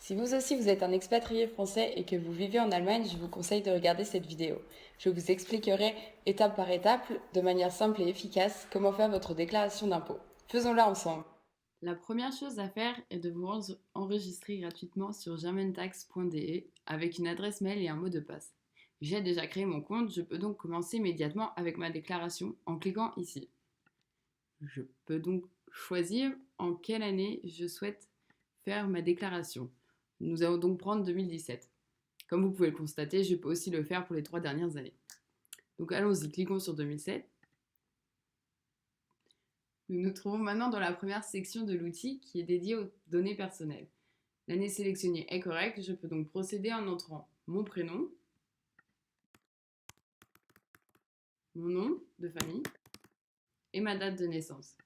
Si vous aussi vous êtes un expatrié français et que vous vivez en Allemagne, je vous conseille de regarder cette vidéo. Je vous expliquerai étape par étape, de manière simple et efficace, comment faire votre déclaration d'impôt. Faisons-la ensemble. La première chose à faire est de vous enregistrer gratuitement sur germantax.de avec une adresse mail et un mot de passe. J'ai déjà créé mon compte, je peux donc commencer immédiatement avec ma déclaration en cliquant ici. Je peux donc choisir en quelle année je souhaite faire ma déclaration. Nous allons donc prendre 2017. Comme vous pouvez le constater, je peux aussi le faire pour les 3 dernières années. Donc allons-y, cliquons sur 2007. Nous nous trouvons maintenant dans la première section de l'outil qui est dédiée aux données personnelles. L'année sélectionnée est correcte, je peux donc procéder en entrant mon prénom, mon nom de famille et ma date de naissance.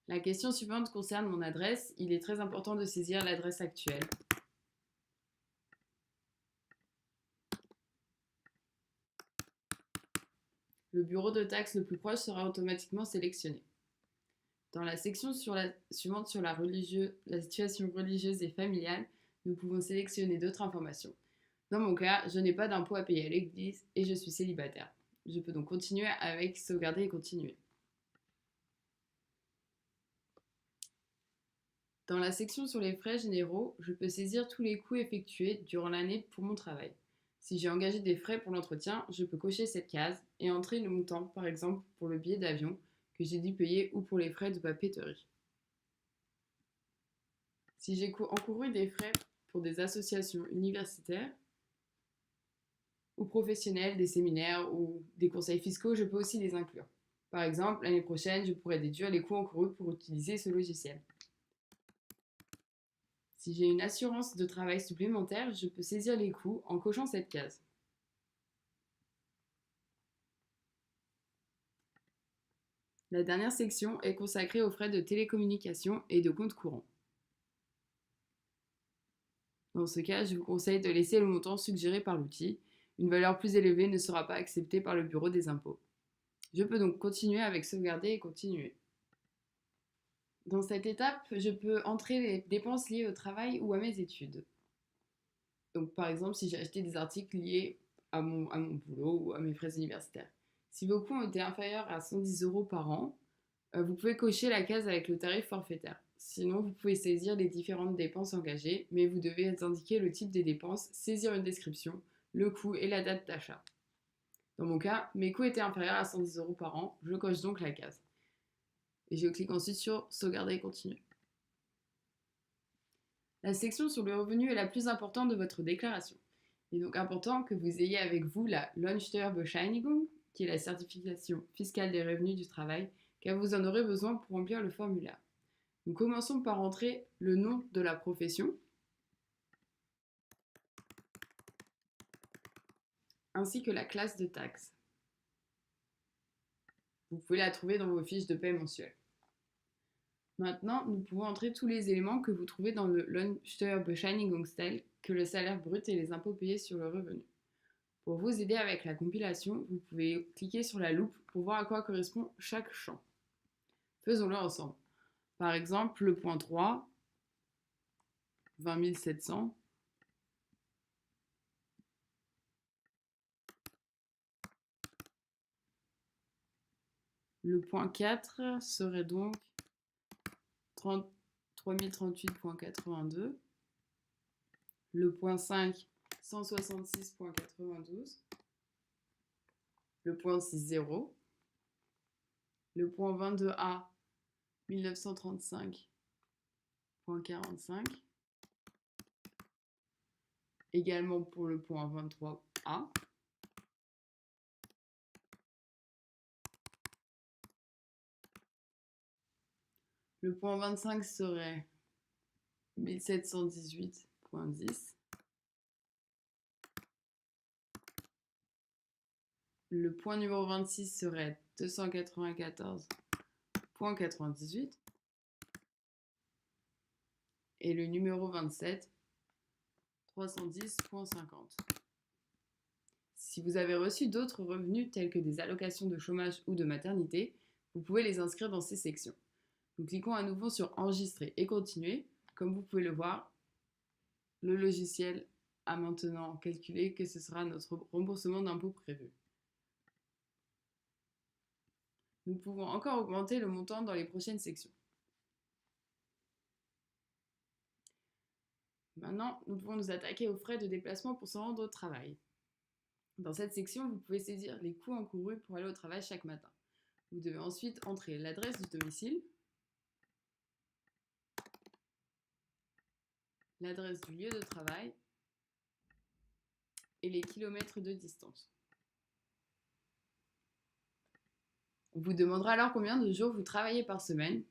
La question suivante concerne mon adresse. Il est très important de saisir l'adresse actuelle. Le bureau de taxe le plus proche sera automatiquement sélectionné. Dans la section suivante sur la situation religieuse et familiale, nous pouvons sélectionner d'autres informations. Dans mon cas, je n'ai pas d'impôt à payer à l'église et je suis célibataire. Je peux donc continuer avec sauvegarder et continuer. Dans la section sur les frais généraux, je peux saisir tous les coûts effectués durant l'année pour mon travail. Si j'ai engagé des frais pour l'entretien, je peux cocher cette case et entrer le montant, par exemple pour le billet d'avion que j'ai dû payer ou pour les frais de papeterie. Si j'ai encouru des frais pour des associations universitaires ou professionnelles, des séminaires ou des conseils fiscaux, je peux aussi les inclure. Par exemple, l'année prochaine, je pourrais déduire les coûts encourus pour utiliser ce logiciel. Si j'ai une assurance de travail supplémentaire, je peux saisir les coûts en cochant cette case. La dernière section est consacrée aux frais de télécommunication et de compte courant. Dans ce cas, je vous conseille de laisser le montant suggéré par l'outil. Une valeur plus élevée ne sera pas acceptée par le bureau des impôts. Je peux donc continuer avec sauvegarder et continuer. Dans cette étape, je peux entrer les dépenses liées au travail ou à mes études. Donc par exemple, si j'ai acheté des articles liés à mon boulot ou à mes frais universitaires. Si vos coûts ont été inférieurs à 110 € par an, vous pouvez cocher la case avec le tarif forfaitaire. Sinon, vous pouvez saisir les différentes dépenses engagées, mais vous devez indiquer le type des dépenses, saisir une description, le coût et la date d'achat. Dans mon cas, mes coûts étaient inférieurs à 110 € par an, je coche donc la case. Et je clique ensuite sur sauvegarder et continuer. La section sur le revenu est la plus importante de votre déclaration. Il est donc important que vous ayez avec vous la Lohnsteuerbescheinigung, qui est la certification fiscale des revenus du travail, car vous en aurez besoin pour remplir le formulaire. Nous commençons par entrer le nom de la profession, ainsi que la classe de taxe. Vous pouvez la trouver dans vos fiches de paie mensuelles. Maintenant, nous pouvons entrer tous les éléments que vous trouvez dans le Lohnsteuerbescheinigungsstelle, que le salaire brut et les impôts payés sur le revenu. Pour vous aider avec la compilation, vous pouvez cliquer sur la loupe pour voir à quoi correspond chaque champ. Faisons-le ensemble. Par exemple, le point 3, 20 700. Le point 4 serait donc 3038,82. Le point 5, 166,92. Le point 6, 0. Le point 22A, 1935,45. Également pour le point 23A. Le point 25 serait 1718,10. Le point numéro 26 serait 294,98. Et le numéro 27, 310,50. Si vous avez reçu d'autres revenus tels que des allocations de chômage ou de maternité, vous pouvez les inscrire dans ces sections. Nous cliquons à nouveau sur enregistrer et continuer. Comme vous pouvez le voir, le logiciel a maintenant calculé que ce sera notre remboursement d'impôt prévu. Nous pouvons encore augmenter le montant dans les prochaines sections. Maintenant, nous pouvons nous attaquer aux frais de déplacement pour se rendre au travail. Dans cette section, vous pouvez saisir les coûts encourus pour aller au travail chaque matin. Vous devez ensuite entrer l'adresse du domicile, l'adresse du lieu de travail et les kilomètres de distance. On vous demandera alors combien de jours vous travaillez par semaine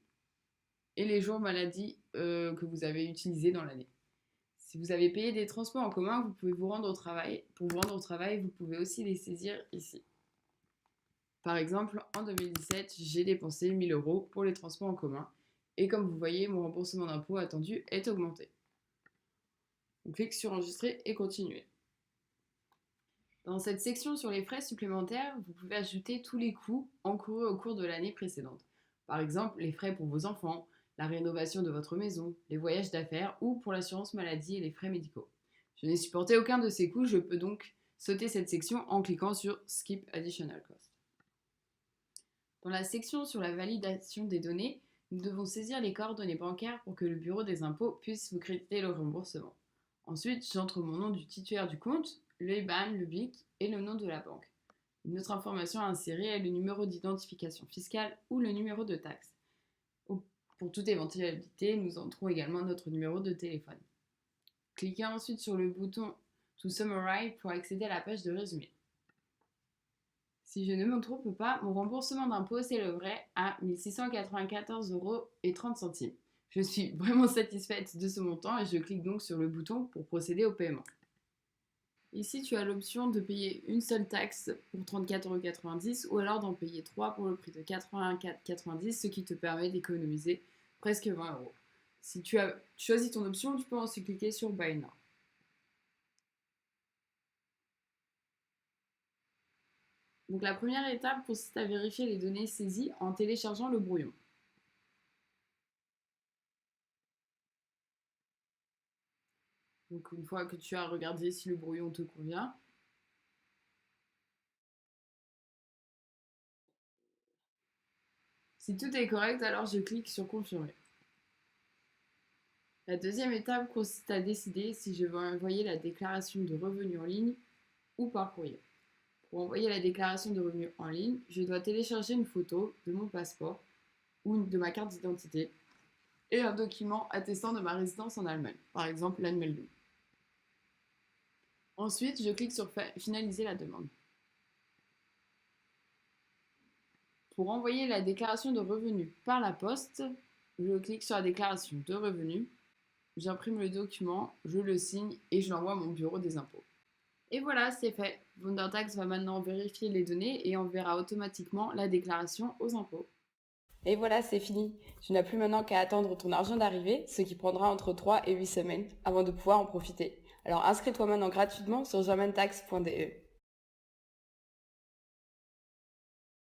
et les jours maladie que vous avez utilisés dans l'année. Si vous avez payé des transports en commun, vous pouvez vous rendre au travail. Pour vous rendre au travail, vous pouvez aussi les saisir ici. Par exemple, en 2017, j'ai dépensé 1 000 € pour les transports en commun. Et comme vous voyez, mon remboursement d'impôt attendu est augmenté. On clique sur enregistrer et continuer. Dans cette section sur les frais supplémentaires, vous pouvez ajouter tous les coûts encourus au cours de l'année précédente. Par exemple, les frais pour vos enfants, la rénovation de votre maison, les voyages d'affaires ou pour l'assurance maladie et les frais médicaux. Je n'ai supporté aucun de ces coûts, je peux donc sauter cette section en cliquant sur Skip Additional Cost. Dans la section sur la validation des données, nous devons saisir les coordonnées bancaires pour que le bureau des impôts puisse vous créditer le remboursement. Ensuite, j'entre mon nom du titulaire du compte, le IBAN, le BIC et le nom de la banque. Une autre information à insérer est le numéro d'identification fiscale ou le numéro de taxe. Pour toute éventualité, nous entrons également notre numéro de téléphone. Cliquez ensuite sur le bouton To Summarize pour accéder à la page de résumé. Si je ne me trompe pas, mon remboursement d'impôt s'élèverait à 1 694,30 €. Je suis vraiment satisfaite de ce montant et je clique donc sur le bouton pour procéder au paiement. Ici, tu as l'option de payer une seule taxe pour 34,90 € ou alors d'en payer 3 pour le prix de 84,90 €, ce qui te permet d'économiser presque 20 €. Si tu as choisi ton option, tu peux ensuite cliquer sur Buy Now. Donc la première étape consiste à vérifier les données saisies en téléchargeant le brouillon. Donc une fois que tu as regardé si le brouillon te convient, si tout est correct, alors je clique sur Confirmer. La deuxième étape consiste à décider si je veux envoyer la déclaration de revenus en ligne ou par courrier. Pour envoyer la déclaration de revenus en ligne, je dois télécharger une photo de mon passeport ou de ma carte d'identité et un document attestant de ma résidence en Allemagne, par exemple l'Anmeldung. Ensuite, je clique sur Finaliser la demande. Pour envoyer la déclaration de revenus par la poste, je clique sur la déclaration de revenus, j'imprime le document, je le signe et je l'envoie à mon bureau des impôts. Et voilà, c'est fait. Wundertax va maintenant vérifier les données et enverra automatiquement la déclaration aux impôts. Et voilà, c'est fini. Tu n'as plus maintenant qu'à attendre ton argent d'arriver, ce qui prendra entre 3 et 8 semaines avant de pouvoir en profiter. Alors inscris-toi maintenant gratuitement sur germantax.de.